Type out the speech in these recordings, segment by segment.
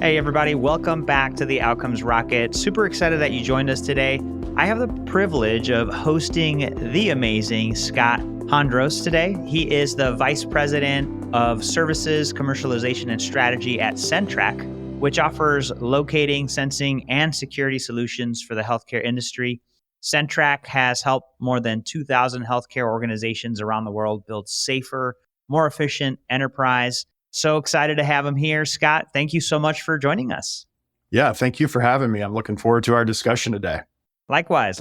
Hey, everybody, welcome back to the Outcomes Rocket. Super excited that you joined us today. I have the privilege of hosting the amazing Scott Hondros today. He is the Vice President of Services, Commercialization, and Strategy at CenTrak, which offers locating, sensing, and security solutions for the healthcare industry. CenTrak has helped more than 2,000 healthcare organizations around the world build safer, more efficient enterprise. So excited to have him here. Scott, thank you so much for joining us. Yeah, thank you for having me. I'm looking forward to our discussion today. Likewise.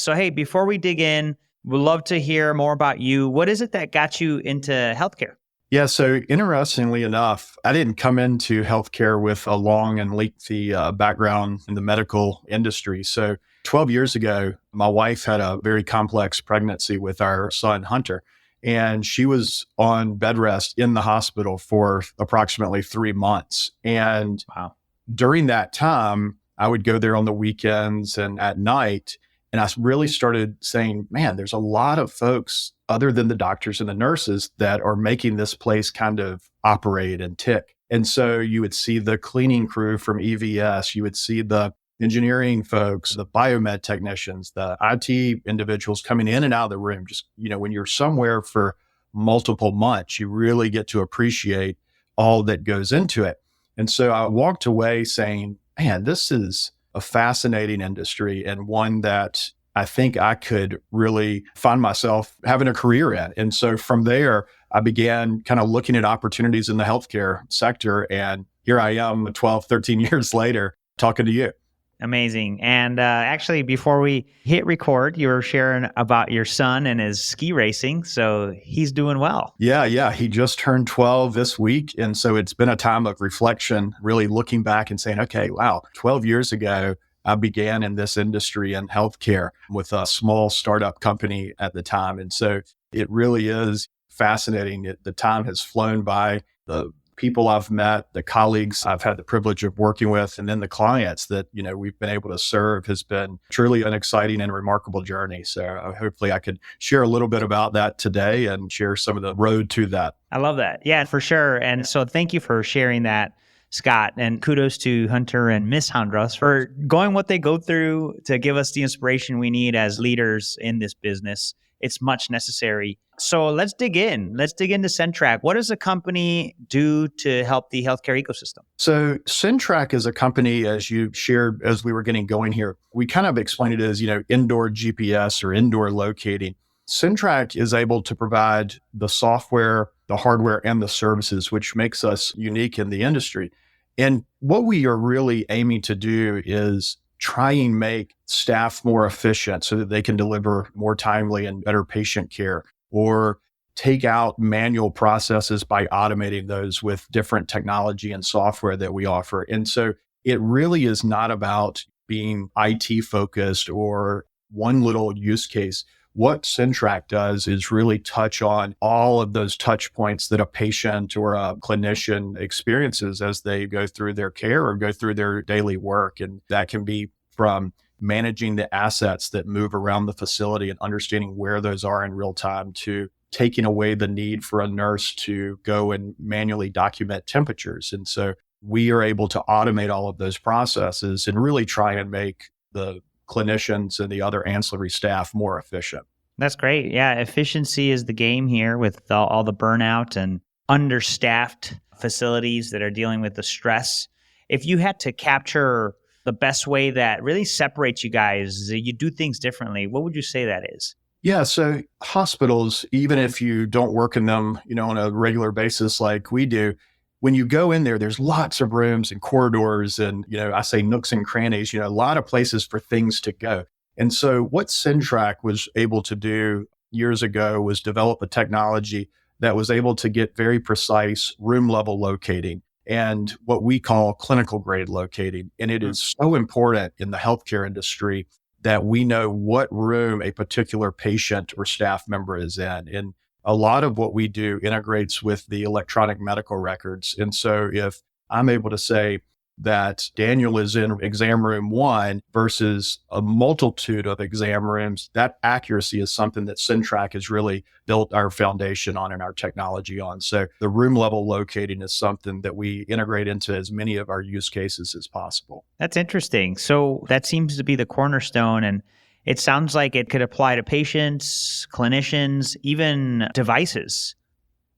So, hey, before we dig in, we'd love to hear more about you. What is it that got you into healthcare? Yeah, so interestingly enough, I didn't come into healthcare with a long and lengthy background in the medical industry. So 12 years ago, my wife had a very complex pregnancy with our son, Hunter. And she was on bed rest in the hospital for approximately 3 months. And Wow. during that time, I would go there on the weekends and at night. And I really started saying, man, there's a lot of folks other than the doctors and the nurses that are making this place kind of operate and tick. And so you would see the cleaning crew from EVS, you would see the engineering folks, the biomed technicians, the IT individuals coming in and out of the room. Just, when you're somewhere for multiple months, you really get to appreciate all that goes into it. And so I walked away saying, man, this is a fascinating industry and one that I think I could really find myself having a career in. And so from there, I began kind of looking at opportunities in the healthcare sector. And here I am 12, 13 years later, talking to you. Amazing. And actually, before we hit record, you were sharing about your son and his ski racing. So he's doing well. Yeah. He just turned 12 this week. And so it's been a time of reflection, really looking back and saying, okay, wow, 12 years ago, I began in this industry in healthcare with a small startup company at the time. And so it really is fascinating. The time has flown by. The people I've met, the colleagues I've had the privilege of working with, and then the clients that, we've been able to serve has been truly an exciting and remarkable journey. So hopefully I could share a little bit about that today and share some of the road to that. I love that. Yeah, for sure. And so thank you for sharing that, Scott, and kudos to Hunter and Miss Hondros for going what they go through to give us the inspiration we need as leaders in this business. It's much necessary. So let's dig in. Let's dig into CenTrak. What does a company do to help the healthcare ecosystem? So CenTrak is a company, as you shared as we were getting going here, we kind of explained it as, indoor GPS or indoor locating. CenTrak is able to provide the software, the hardware, and the services, which makes us unique in the industry. And what we are really aiming to do is try and make staff more efficient so that they can deliver more timely and better patient care, or take out manual processes by automating those with different technology and software that we offer. And so it really is not about being IT focused or one little use case. What CenTrak does is really touch on all of those touch points that a patient or a clinician experiences as they go through their care or go through their daily work. And that can be from managing the assets that move around the facility and understanding where those are in real time, to taking away the need for a nurse to go and manually document temperatures. And so we are able to automate all of those processes and really try and make the clinicians and the other ancillary staff more efficient. That's great. Yeah, efficiency is the game here with all the burnout and understaffed facilities that are dealing with the stress. If you had to capture the best way that really separates you guys, you do things differently, what would you say that is? Yeah, so hospitals, even if you don't work in them, on a regular basis like we do, when you go in there, there's lots of rooms and corridors and, I say nooks and crannies, a lot of places for things to go. And so what CenTrak was able to do years ago was develop a technology that was able to get very precise room level locating and what we call clinical grade locating. And it is so important in the healthcare industry that we know what room a particular patient or staff member is in. And a lot of what we do integrates with the electronic medical records. And so if I'm able to say, that Daniel is in exam room 1 versus a multitude of exam rooms, that accuracy is something that CenTrak has really built our foundation on and our technology on. So the room level locating is something that we integrate into as many of our use cases as possible. That's interesting. So that seems to be the cornerstone. And it sounds like it could apply to patients, clinicians, even devices.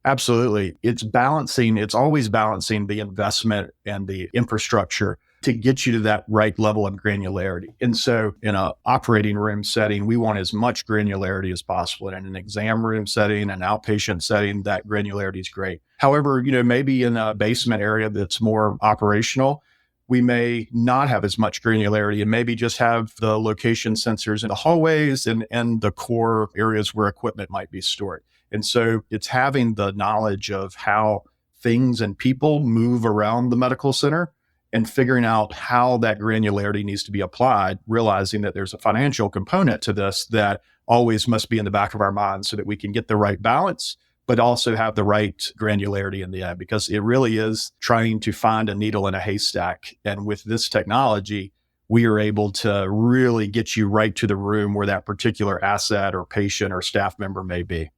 Absolutely. It's always balancing the investment and the infrastructure to get you to that right level of granularity. And so in an operating room setting, we want as much granularity as possible. And in an exam room setting, an outpatient setting, that granularity is great. However, maybe in a basement area that's more operational, we may not have as much granularity and maybe just have the location sensors in the hallways and the core areas where equipment might be stored. And so it's having the knowledge of how things and people move around the medical center and figuring out how that granularity needs to be applied, realizing that there's a financial component to this that always must be in the back of our minds so that we can get the right balance, but also have the right granularity in the end, because it really is trying to find a needle in a haystack. And with this technology, we are able to really get you right to the room where that particular asset or patient or staff member may be.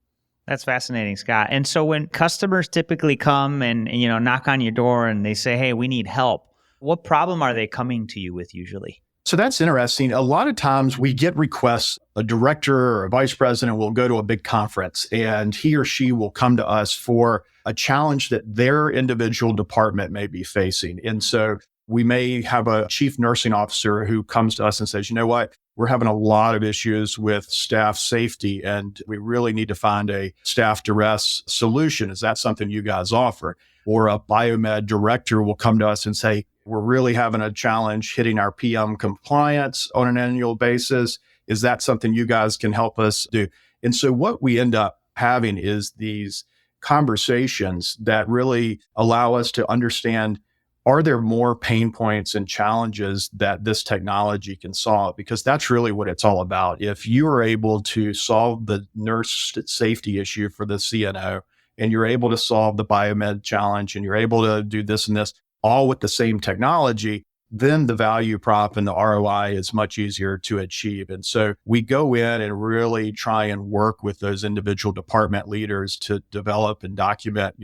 That's fascinating, Scott. And so when customers typically come and knock on your door and they say, "Hey, we need help," what problem are they coming to you with usually? So that's interesting. A lot of times we get requests, a director or a vice president will go to a big conference and he or she will come to us for a challenge that their individual department may be facing. And so we may have a chief nursing officer who comes to us and says, "You know what? We're having a lot of issues with staff safety and we really need to find a staff duress solution. Is that something you guys offer?" Or a biomed director will come to us and say, "We're really having a challenge hitting our PM compliance on an annual basis. Is that something you guys can help us do?" And so what we end up having is these conversations that really allow us to understand, are there more pain points and challenges that this technology can solve? Because that's really what it's all about. If you are able to solve the nurse safety issue for the CNO, and you're able to solve the biomed challenge, and you're able to do this and this, all with the same technology, then the value prop and the ROI is much easier to achieve. And so we go in and really try and work with those individual department leaders to develop and document,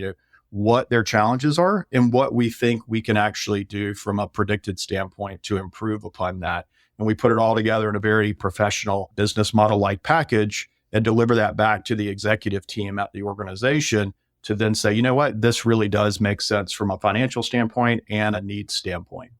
what their challenges are and what we think we can actually do from a predicted standpoint to improve upon that. And we put it all together in a very professional business model-like package and deliver that back to the executive team at the organization to then say, "You know what, this really does make sense from a financial standpoint and a needs standpoint."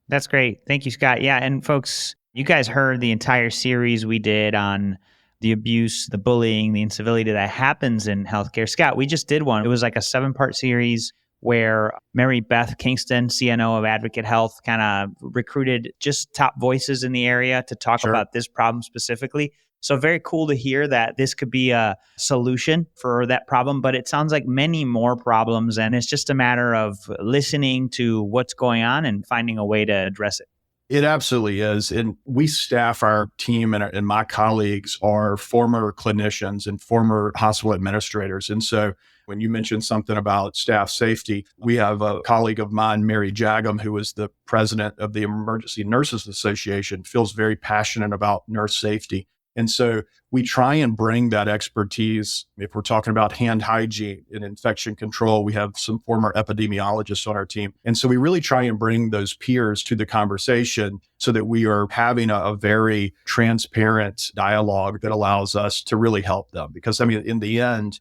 That's great. Thank you, Scott. Yeah. And folks, you guys heard the entire series we did on the abuse, the bullying, the incivility that happens in healthcare. Scott, we just did one. It was like a 7-part series where Mary Beth Kingston, CNO of Advocate Health, kind of recruited just top voices in the area to talk about this problem specifically. So very cool to hear that this could be a solution for that problem, but it sounds like many more problems, and it's just a matter of listening to what's going on and finding a way to address it. It absolutely is. And we staff our team and my colleagues are former clinicians and former hospital administrators. And so when you mentioned something about staff safety, we have a colleague of mine, Mary Jagum, who is the president of the Emergency Nurses Association, feels very passionate about nurse safety. And so we try and bring that expertise. If we're talking about hand hygiene and infection control, we have some former epidemiologists on our team. And so we really try and bring those peers to the conversation so that we are having a very transparent dialogue that allows us to really help them. Because, in the end,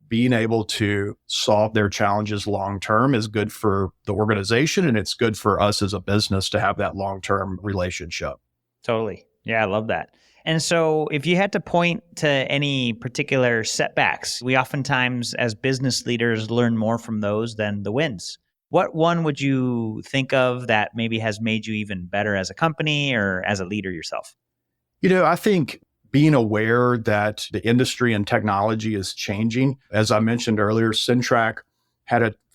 being able to solve their challenges long-term is good for the organization, and it's good for us as a business to have that long-term relationship. Totally. Yeah, I love that. And so if you had to point to any particular setbacks, we oftentimes as business leaders learn more from those than the wins. What one would you think of that maybe has made you even better as a company or as a leader yourself? I think being aware that the industry and technology is changing. As I mentioned earlier, CenTrak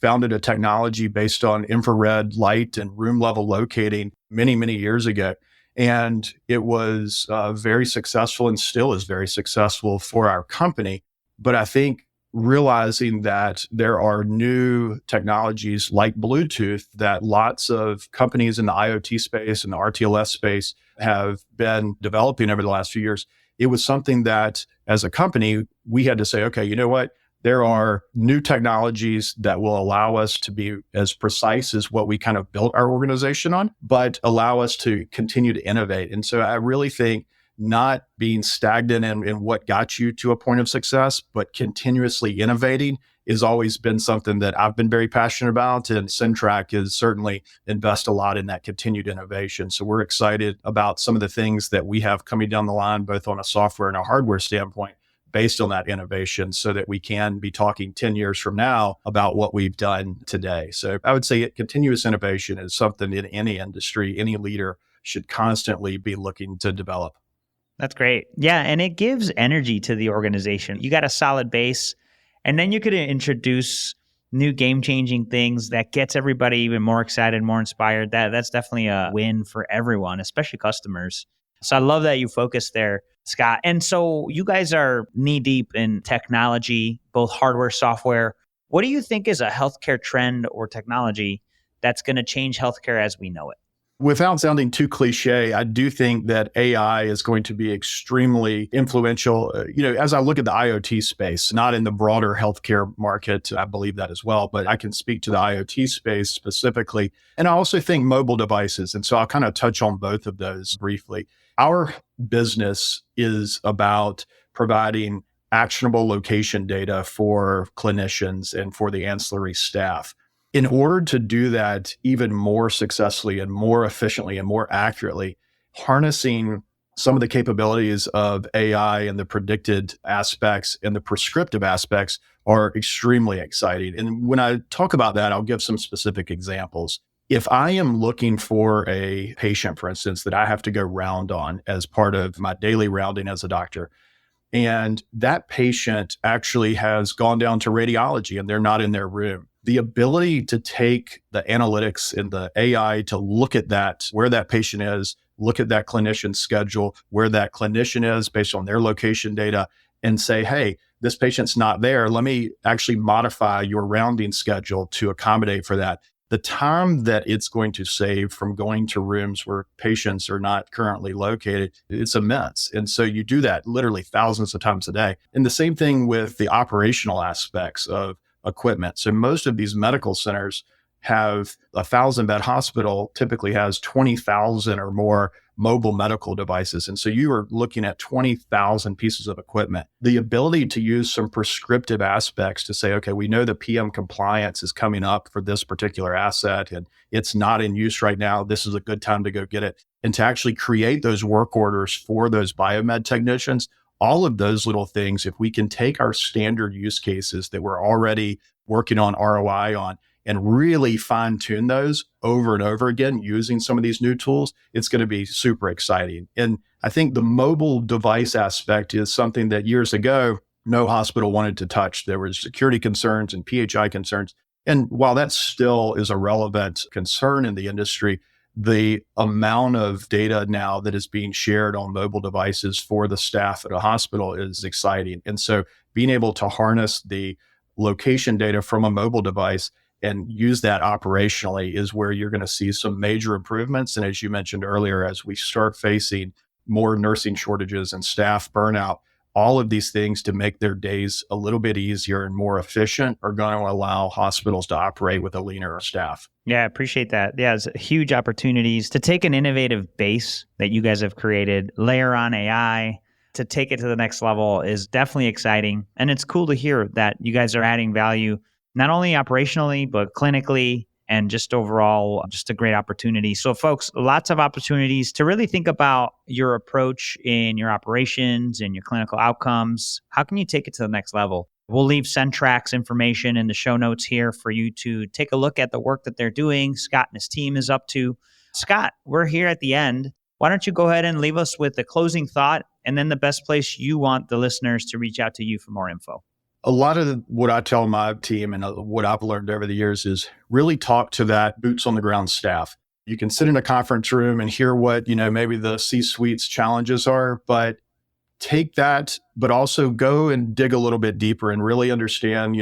founded a technology based on infrared light and room level locating many, many years ago. And it was very successful and still is very successful for our company. But I think realizing that there are new technologies like Bluetooth that lots of companies in the IoT space and the RTLS space have been developing over the last few years. It was something that as a company, we had to say, okay, you know what? There are new technologies that will allow us to be as precise as what we kind of built our organization on, but allow us to continue to innovate. And so I really think not being stagnant in what got you to a point of success, but continuously innovating has always been something that I've been very passionate about. And CenTrak is certainly invest a lot in that continued innovation. So we're excited about some of the things that we have coming down the line, both on a software and a hardware standpoint, based on that innovation so that we can be talking 10 years from now about what we've done today. So I would say continuous innovation is something in any industry, any leader should constantly be looking to develop. That's great. Yeah. And it gives energy to the organization. You got a solid base, and then you could introduce new game-changing things that gets everybody even more excited, more inspired. That's definitely a win for everyone, especially customers. So I love that you focus there, Scott. And so you guys are knee-deep in technology, both hardware, software. What do you think is a healthcare trend or technology that's going to change healthcare as we know it? Without sounding too cliche, I do think that AI is going to be extremely influential. As I look at the IoT space, not in the broader healthcare market, I believe that as well, but I can speak to the IoT space specifically. And I also think mobile devices. And so I'll kind of touch on both of those briefly. Our business is about providing actionable location data for clinicians and for the ancillary staff. In order to do that even more successfully and more efficiently and more accurately, harnessing some of the capabilities of AI and the predicted aspects and the prescriptive aspects are extremely exciting. And when I talk about that, I'll give some specific examples. If I am looking for a patient, for instance, that I have to go round on as part of my daily rounding as a doctor, and that patient actually has gone down to radiology and they're not in their room, the ability to take the analytics and the AI to look at that, where that patient is, look at that clinician's schedule, where that clinician is based on their location data, and say, hey, this patient's not there. Let me actually modify your rounding schedule to accommodate for that. The time that it's going to save from going to rooms where patients are not currently located, it's immense. And so you do that literally thousands of times a day. And the same thing with the operational aspects of equipment. So most of these medical centers have 1,000-bed hospital typically has 20,000 or more mobile medical devices. And so you are looking at 20,000 pieces of equipment. The ability to use some prescriptive aspects to say, okay, we know the PM compliance is coming up for this particular asset and it's not in use right now. This is a good time to go get it. And to actually create those work orders for those biomed technicians, all of those little things, if we can take our standard use cases that we're already working on ROI on and really fine tune those over and over again using some of these new tools, it's going to be super exciting. And I think the mobile device aspect is something that years ago, no hospital wanted to touch. There was security concerns and PHI concerns. And while that still is a relevant concern in the industry, the amount of data now that is being shared on mobile devices for the staff at a hospital is exciting. And so being able to harness the location data from a mobile device and use that operationally is where you're going to see some major improvements. And as you mentioned earlier, as we start facing more nursing shortages and staff burnout, all of these things to make their days a little bit easier and more efficient are going to allow hospitals to operate with a leaner staff. Yeah, I appreciate that. Yeah, it's huge opportunities to take an innovative base that you guys have created, layer on AI, to take it to the next level is definitely exciting. And it's cool to hear that you guys are adding value, not only operationally, but clinically and just overall, just a great opportunity. So folks, lots of opportunities to really think about your approach in your operations and your clinical outcomes. How can you take it to the next level? We'll leave CenTrak's information in the show notes here for you to take a look at the work that they're doing, Scott and his team is up to. Scott, we're here at the end. Why don't you go ahead and leave us with the closing thought and then the best place you want the listeners to reach out to you for more info? A lot of what I tell my team and what I've learned over the years is really talk to that boots on the ground staff. You can sit in a conference room and hear what, maybe the C-suite's challenges are, but take that, but also go and dig a little bit deeper and really understand,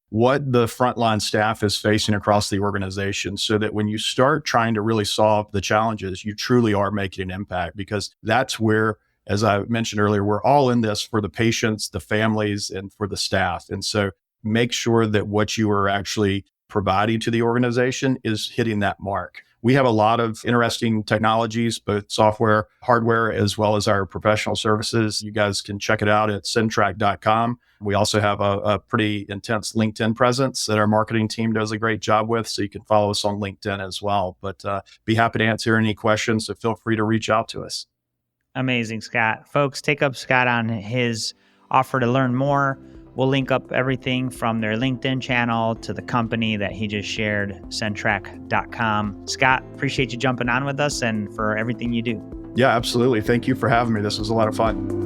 what the frontline staff is facing across the organization, so that when you start trying to really solve the challenges, you truly are making an impact, because that's where, as I mentioned earlier, we're all in this for the patients, the families, and for the staff. And so make sure that what you are actually providing to the organization is hitting that mark. We have a lot of interesting technologies, both software, hardware, as well as our professional services. You guys can check it out at CenTrak.com. We also have a pretty intense LinkedIn presence that our marketing team does a great job with. So you can follow us on LinkedIn as well. But be happy to answer any questions. So feel free to reach out to us. Amazing, Scott. Folks, take up Scott on his offer to learn more. We'll link up everything from their LinkedIn channel to the company that he just shared, CenTrak.com. Scott, appreciate you jumping on with us and for everything you do. Yeah, absolutely. Thank you for having me. This was a lot of fun.